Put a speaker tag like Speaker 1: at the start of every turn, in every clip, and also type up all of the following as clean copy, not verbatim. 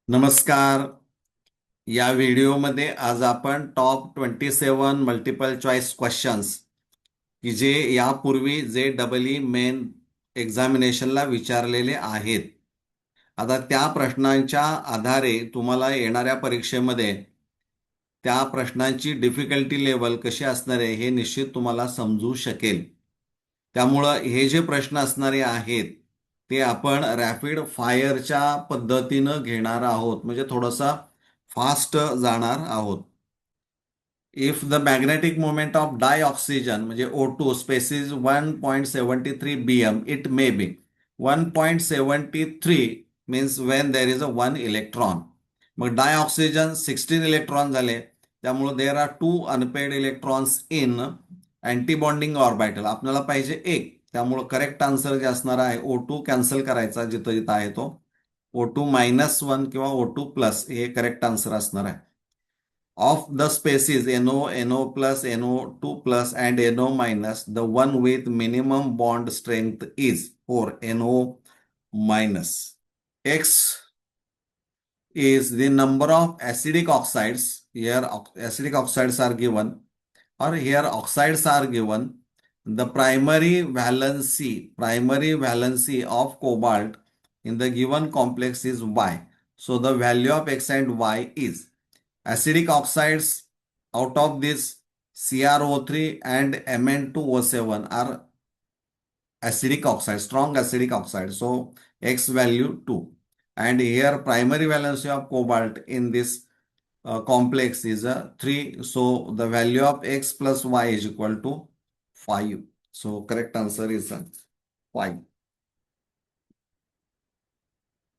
Speaker 1: नमस्कार. या व्हिडिओमध्ये आज आपण टॉप 27 मल्टिपल चॉईस क्वेश्चन्स की जे यापूर्वी जे डबल मेन एक्झामिनेशनला विचारलेले आहेत. आता त्या प्रश्नांच्या आधारे तुम्हाला येणाऱ्या परीक्षेमध्ये त्या प्रश्नांची डिफिकल्टी लेवल कशी असणार आहे हे निश्चित तुम्हाला समजू शकेल. त्यामुळं हे जे प्रश्न असणारे आहेत ते आपण रॅपिड फायरच्या पद्धतीनं घेणार आहोत, म्हणजे थोडासा फास्ट जाणार आहोत. If the magnetic moment of dioxygen म्हणजे O2 species 1.73 BM, it may be 1.73 means when there is a 1 electron. मग डायऑक्सिजन 16 इलेक्ट्रॉन झाले, त्यामुळे there are 2 unpaired electrons in antibonding orbital. आपल्याला पाहिजे एक, त्यामुळे करेक्ट आन्सर जे असणार आहे O2 कॅन्सल करायचा जिथं जिथं आहे तो. O2-1 किंवा O2 प्लस हे करेक्ट आन्सर असणार आहे. Of the species NO, NO plus, NO2 plus and NO minus, the one with minimum bond strength is 4, NO minus. X is the number of acidic oxides. Here acidic oxides are given, or here oxides are given. The primary valency of cobalt in the given complex is Y. So the value of X and Y is acidic oxides. Out of this, CrO3 and Mn2O7 are acidic oxides, strong acidic oxides. So X value 2. And here primary valency of cobalt in this complex is 3. So the value of X plus Y is equal to 5. So correct answer is 5.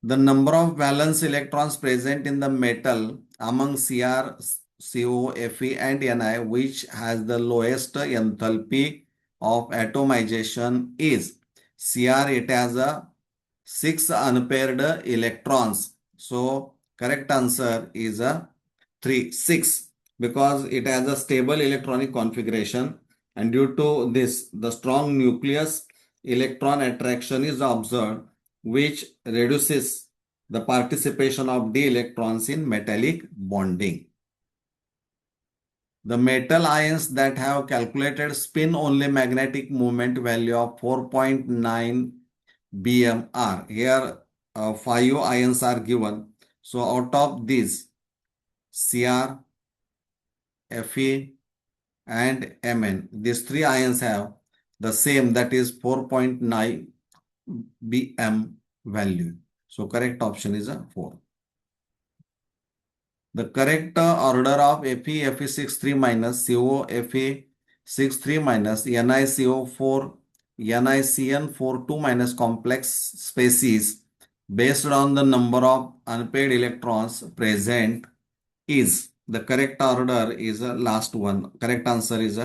Speaker 1: The number of valence electrons present in the metal among Cr, Co, Fe and Ni, which has the lowest enthalpy of atomization is Cr. It has a 6 unpaired electrons. So correct answer is a 3, 6, because it has a stable electronic configuration, and due to this the strong nucleus electron attraction is observed, which reduces the participation of d electrons in metallic bonding. The metal ions that have calculated spin only magnetic moment value of 4.9 BM are here. 5 ions are given. So out of these, Cr, Fe and Mn, these 3 ions have the same, that is 4.9 BM value. So correct option is a 4. The correct order of Fe, Fe63 minus, Co, Fe63 minus, NiCO4, NiCN42 minus complex species based on the number of unpaired electrons present is, the correct order is last one. Correct answer is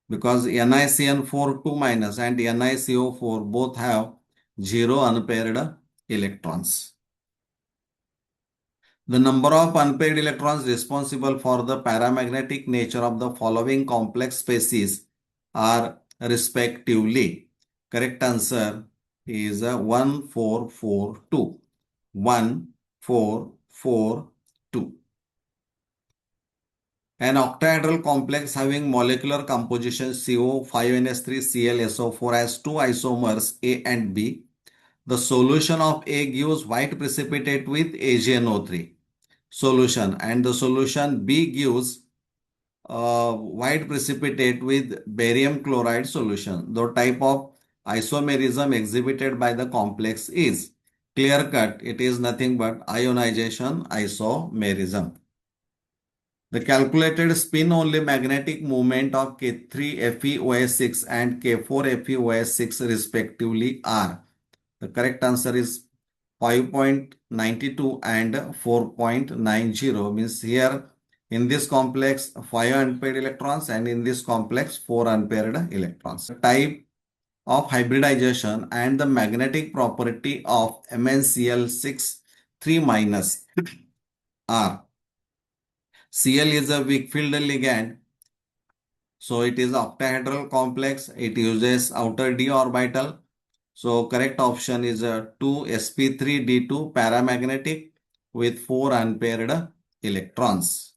Speaker 1: because NiCN42 minus and NiCO4 both have 0 unpaired electrons. The number of unpaired electrons responsible for the paramagnetic nature of the following complex species are respectively. Correct answer is 1, 4, 4, 2. 1, 4, 4, 2. An octahedral complex having molecular composition CO5NS3ClSO4 has 2 isomers A and B. The solution of A gives white precipitate with AgNO3 solution, and the solution B gives white precipitate with barium chloride solution. The type of isomerism exhibited by the complex is clear cut. It is nothing but ionization isomerism. The calculated spin only magnetic moment of K3FeOS6 and K4FeOS6 respectively are. The correct answer is 5.92 and 4.90, means here in this complex 5 unpaired electrons and in this complex 4 unpaired electrons. The type of hybridization and the magnetic property of MnCl6 3 minus are. Cl is a weak field ligand, so it is octahedral complex. It uses outer d orbital. So correct option is 2 sp3d2 paramagnetic, with 4 unpaired electrons.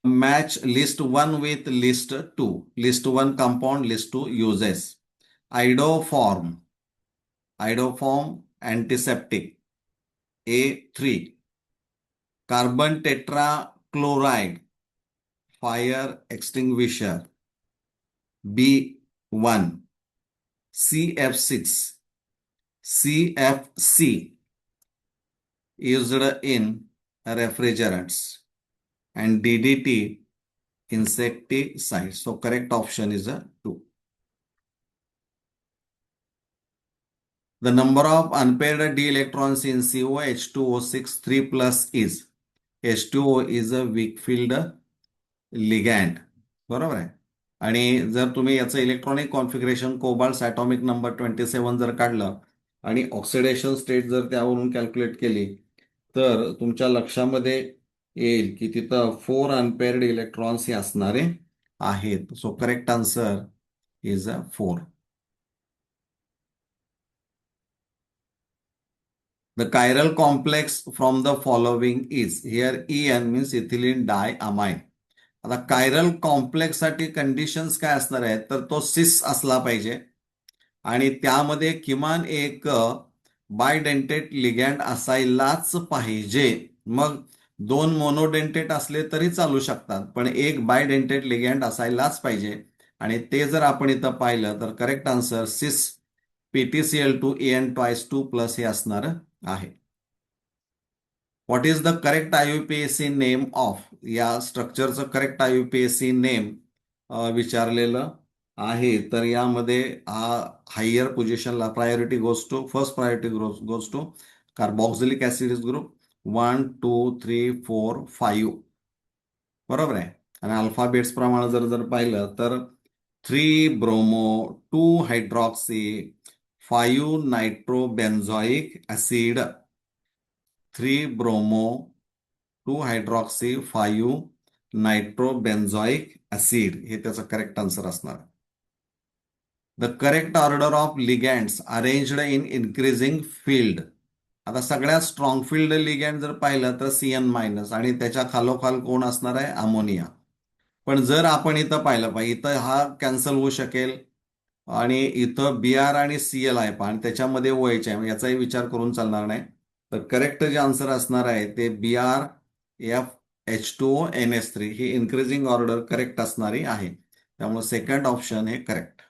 Speaker 1: Match list 1 with list 2. List 1 compound, list 2 uses. Iodoform, antiseptic, A3. Carbon tetrachloride, fire extinguisher, B1. CF6, CFC, used in refrigerants, and DDT, insecticide. So correct option is a 2. The number of unpaired d electrons in COH2O6 3 plus is H2O is a weak field ligand. बरोबर आहे. आणि जर तुम्ही याचं electronic configuration cobalt atomic number 27 जर काढलं आणि oxidation state जर त्यावरून कॅल्क्युलेट केली तर तुमच्या लक्षामध्ये येईल की तिथं 4 अनपेअर्ड इलेक्ट्रॉन्स हे असणारे आहेत. So correct answer is a 4. The chiral complex from the following is, here EN means ethylene diamine. आता कायरल कॉम्प्लेक्स साठी कंडिशन्स काय असणार आहेत तर तो सिस असला पाहिजे आणि त्यामध्ये किमान एक बायडेंटेट लिगँड असायलाच पाहिजे. मग 2 मोनोडेंटेट असले तरी चालू शकतात पण एक बायडेंटेट लिगँड असायलाच पाहिजे आणि ते जर आपण इथं पाहिलं तर करेक्ट आन्सर सिस PTCl2 En2 प्लस हे असणार आहे. What is the correct IUPAC name of, या स्ट्रक्चरचं करेक्ट IUPAC नेम विचारलेलं आहे. तर यामध्ये हायर पोझिशनला priority goes to, first priority goes to carboxylic acid group 1 2 3 4 5. बरोबर आहे. आणि अल्फाबेट्स प्रमाणे जर जर पाहिलं तर 3 bromo 2 hydroxy 5 nitrobenzoic acid, 3 bromo 2 hydroxy 5 nitrobenzoic acid हे त्याचं करेक्ट आन्सर असणार. The correct order of ligands arranged in increasing field. आता सगळ्यात स्ट्रॉंग फील्ड लिगँड जर पाहिलं तर CN मायनस आणि त्याच्या खालोखाल कोण असणार आहे, अमोनिया. पण जर आपण इथं पाहिलं पाहिजे इथं हा कॅन्सल होऊ शकेल आणि इथं BR आणि CL आहे आणि त्याच्यामध्ये OH आहे, याचाही विचार करून चालणार नाही. तर करेक्ट जे आन्सर असणार आहे ते BrFH2NS3 ही इन्क्रीजिंग ऑर्डर करेक्ट असणारी आहे. त्यामुळे सेकंड ऑप्शन हे correct.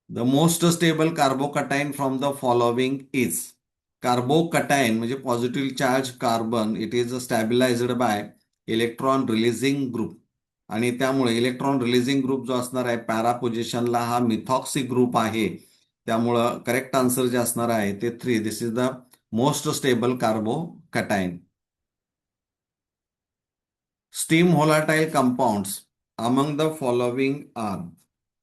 Speaker 1: The most stable carbocation from the following is. Carbocation म्हणजे positive charge carbon, it is stabilized by electron releasing group आणि त्यामुळे इलेक्ट्रॉन रिलीजिंग ग्रुप जो असणार आहे पॅरा पोझिशनला हा मिथॉक्सी ग्रुप आहे. त्यामुळं करेक्ट आन्सर जे असणार आहे ते 3. This is the most stable carbocation. Steam volatile compounds among the following are.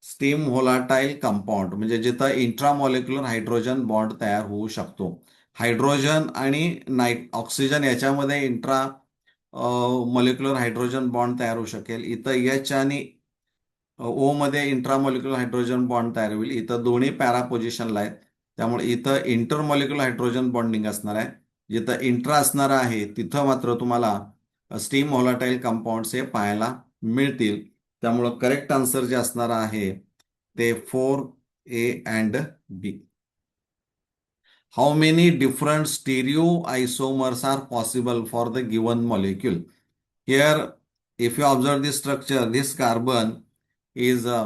Speaker 1: Steam volatile compound म्हणजे जिथं इंट्रामॉलिक्युलर हायड्रोजन बॉन्ड तयार होऊ शकतो. हायड्रोजन आणि ऑक्सिजन याच्यामध्ये इंट्रा मॉलिक्युलर हायड्रोजन बॉन्ड तयार होऊ शकेल. इथं H आणि O मध्ये इंट्रामॉलिक्युलर हायड्रोजन बॉन्ड तयार होईल. इथं दोन्ही पॅरा पोझिशनला आहेत त्यामुळे इथं इंटरमॉलिक्युलर हायड्रोजन बॉन्डिंग असणार आहे. जिथं इंट्रा असणार आहे तिथं मात्र तुम्हाला स्टीम व्होलाटाईल कंपाऊंड्स हे पाहायला मिळतील. त्यामुळं करेक्ट आन्सर जे असणार आहे ते 4A and B. How many different stereoisomers are possible for the given molecule? Here, if you observe this structure, this carbon is a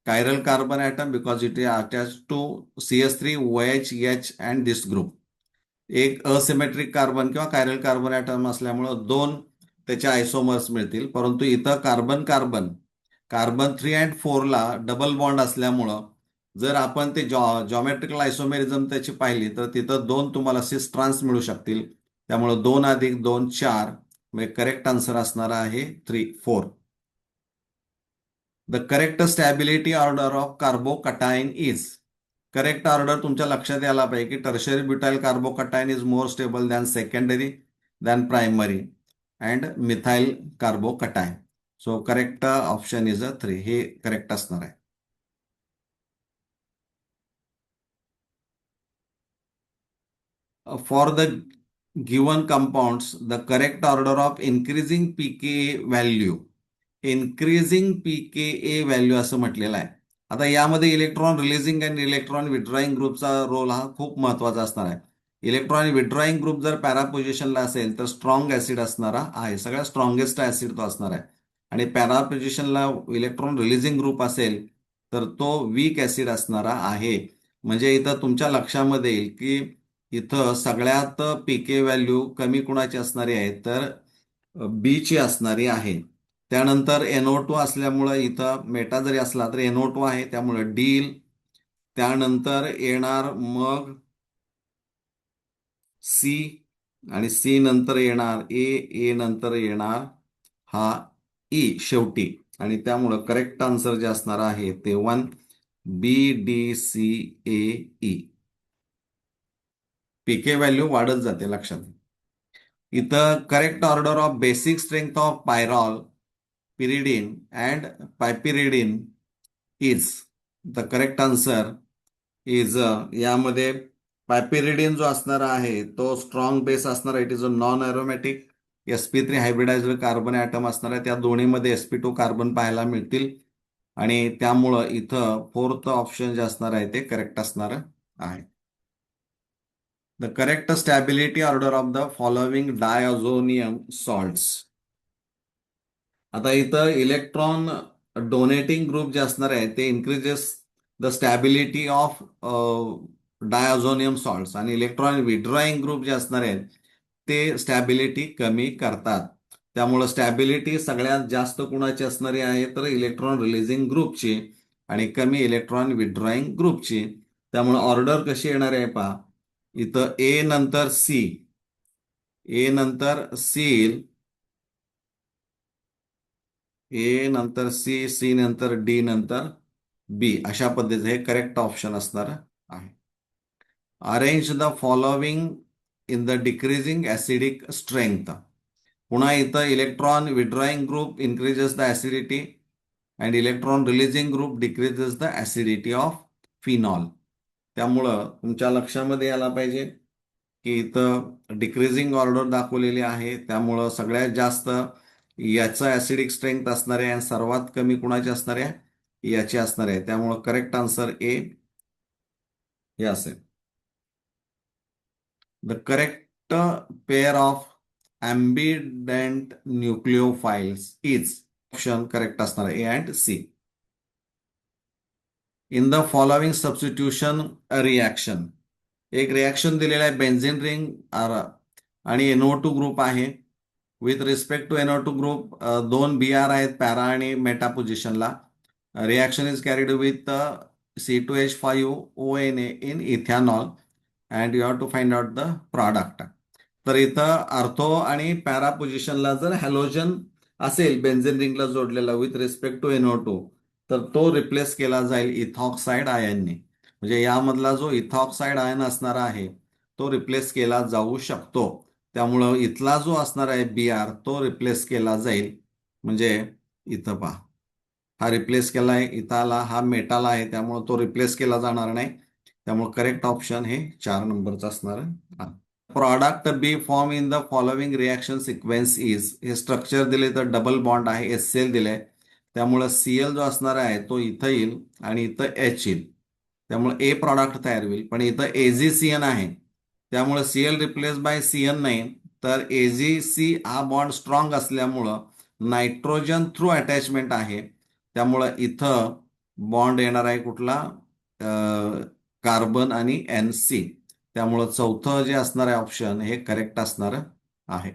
Speaker 1: chiral carbon atom because it is attached to CS3, OH, H and this group. एक asymmetric carbon किंवा chiral carbon item असल्यामुळं 2 त्याचे आयसोमर्स मिळतील. परंतु इथं carbon carbon 3 and 4 ला double bond असल्यामुळं जर आपण ते जॉमेट्रिकल आयसोमेरिझम त्याची पाहिली तर तिथं 2 तुम्हाला सिस ट्रान्स मिळू शकतील. त्यामुळं 2 अधिक 2 4 म्हणजे करेक्ट आन्सर असणार आहे 3 4. The correct stability order of carbocation is. Correct order तुमच्या लक्षात यायला पाहिजे की tertiary butyl carbocation is more stable than secondary than primary and methyl carbocation. So correct option is 3. हे करेक्ट असणार आहे. For the given compounds, the correct order of increasing pKa value. Increasing pKa value असं म्हटलेलं आहे. आता यामध्ये electron releasing आणि electron withdrawing ग्रुपचा रोल हा खूप महत्वाचा असणार आहे. इलेक्ट्रॉन विथड्रॉईंग ग्रुप जर पॅरा पोझिशनला असेल तर स्ट्रॉंग ऍसिड असणारा आहे, सगळ्यात स्ट्रॉंगेस्ट ऍसिड तो असणार आहे. आणि पॅरा पोझिशनला इलेक्ट्रॉन रिलीजिंग ग्रुप असेल तर तो वीक ऍसिड असणारा आहे. म्हणजे इथं तुमच्या लक्षामध्ये येईल की इथं सगळ्यात पीके व्हॅल्यू कमी कुणाची असणारी आहे, तर बी ची असणारी आहे. त्यानंतर NO2 असल्यामुळं इथं मेटा जरी असला तरी NO2 आहे, त्यामुळे डी येईल. त्यानंतर येणार मग सी, आणि सी नंतर येणार ए, ए नंतर येणार हा ई शेवटी. आणि त्यामुळं करेक्ट आन्सर जे असणार आहे ते 1 BDCAE. पीके व्हॅल्यू वाढत जाते लक्षात. इथं correct order of basic strength of pyrrole, pyridine and piperidine is the correct answer is यामध्ये पायपिरिडिन जो असणार आहे तो स्ट्रॉंग बेस असणार आहे. It is a non aromatic sp3 hybridized carbon atom असणार आहे. त्या दोन्हीमध्ये sp2 कार्बन पाहायला मिळतील आणि त्यामुळं इथं फोर्थ ऑप्शन जे असणार आहे ते करेक्ट असणार आहे. The correct stability order of the following diazonium salts. आता इथं इलेक्ट्रॉन डोनेटिंग ग्रुप जे असणार आहे ते increases the stability of diazonium salts, आणि इलेक्ट्रॉन विड्रॉईंग ग्रुप जे असणार आहेत ते स्टॅबिलिटी कमी करतात. त्यामुळं स्टॅबिलिटी सगळ्यात जास्त कुणाची असणारी आहे, तर इलेक्ट्रॉन रिलीजिंग ग्रुपची आणि कमी इलेक्ट्रॉन विड्रॉईंग ग्रुपची. त्यामुळे ऑर्डर कशी येणार आहे पहा. इथं ए नंतर सी, ए नंतर सी येईल, ए नंतर सी, सी नंतर डी नंतर बी, अशा पद्धतीचे हे करेक्ट ऑप्शन असणार आहे. Arrange the following in the decreasing acidic strength. पुन्हा इथं electron विड्रॉईंग group increases the acidity and electron releasing group decreases the acidity of phenol. त्यामुळं तुमच्या लक्षामध्ये यायला पाहिजे की इथं डिक्रीजिंग ऑर्डर दाखवलेली आहे, त्यामुळं सगळ्यात जास्त याचं ऍसिडिक स्ट्रेंथ असणार आहे आणि सर्वात कमी कुणाची असणार आहे, याची असणार आहे. त्यामुळं करेक्ट आन्सर ए हे असेल. The correct pair of ambident nucleophiles is option correct असणार आहे A and C. In the following substitution reaction. एक रिॲक्शन दिलेला आहे, बेन्झिन रिंग आणि NO2 ग्रुप आहे. With respect to NO2 group 2 BR आहेत पॅरा आणि मेटा पोझिशनला. Reaction is carried with C2H5ONA in ethanol and you have to find out the product. तर इथं आर्थो आणि पॅरा पोझिशनला जर हॅलोजन असेल बेन्झिन रिंगला जोडलेला विथ रिस्पेक्ट टू NO2, तर तो रिप्लेस केला जाईल इथॉक्साइड आयनने. म्हणजे यामधला जो इथॉक्साइड आयन असणार आहे तो रिप्लेस केला जाऊ शकतो. त्यामुळं इथला जो असणार आहे BR तो रिप्लेस केला जाईल. म्हणजे इथं पहा, हा रिप्लेस केला आहे, इथला हा मेटाल आहे, त्यामुळे तो रिप्लेस केला जाणार नाही. त्यामुळे करेक्ट ऑप्शन हे 4 नंबरचं असणार आहे. Product B form in the following reaction sequence is. हे स्ट्रक्चर दिले तर डबल बॉन्ड आहे, HCl दिले, त्यामुळे Cl जो असणार आहे तो इथं येईल आणि इथं H येईल. त्यामुळे ए प्रॉडक्ट तयार होईल. पण इथं AgCN आहे, त्यामुळे Cl रिप्लेस बाय CN नाही, तर AgC हा बॉन्ड स्ट्रॉंग असल्यामुळं नायट्रोजन थ्रू अटॅचमेंट आहे. त्यामुळं इथं बॉन्ड येणार आहे कुठला, कार्बन आणि NC. त्यामुळं चौथं जे असणार आहे ऑप्शन हे करेक्ट असणार आहे.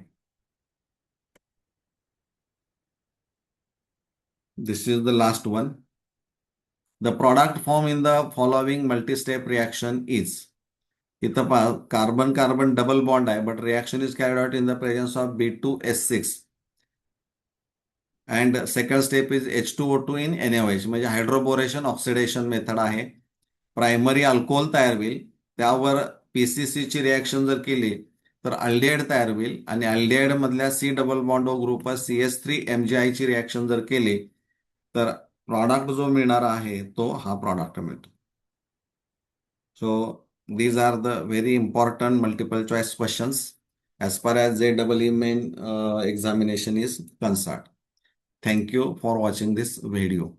Speaker 1: This is the last one. The product form in the following multistep reaction is. इथं पहा, कार्बन कार्बन डबल बॉन्ड आहे, but reaction is carried out in the presence of B2S6 and second step is H2O2 in NaOH. म्हणजे hydroboration oxidation method आहे. Primary alcohol तयार होईल, त्यावर PCCची reaction जर केली तर अल्डिहाइड तयार होईल, आणि अल्डिहाइड मधल्या C double bond O group CH3MgI ची रिॲक्शन जर केली तर प्रॉडक्ट जो मिळणार आहे तो हा प्रॉडक्ट मिळतो. So these are the very important multiple choice questions. as far as JEE main examination is concerned. Thank you for watching this video.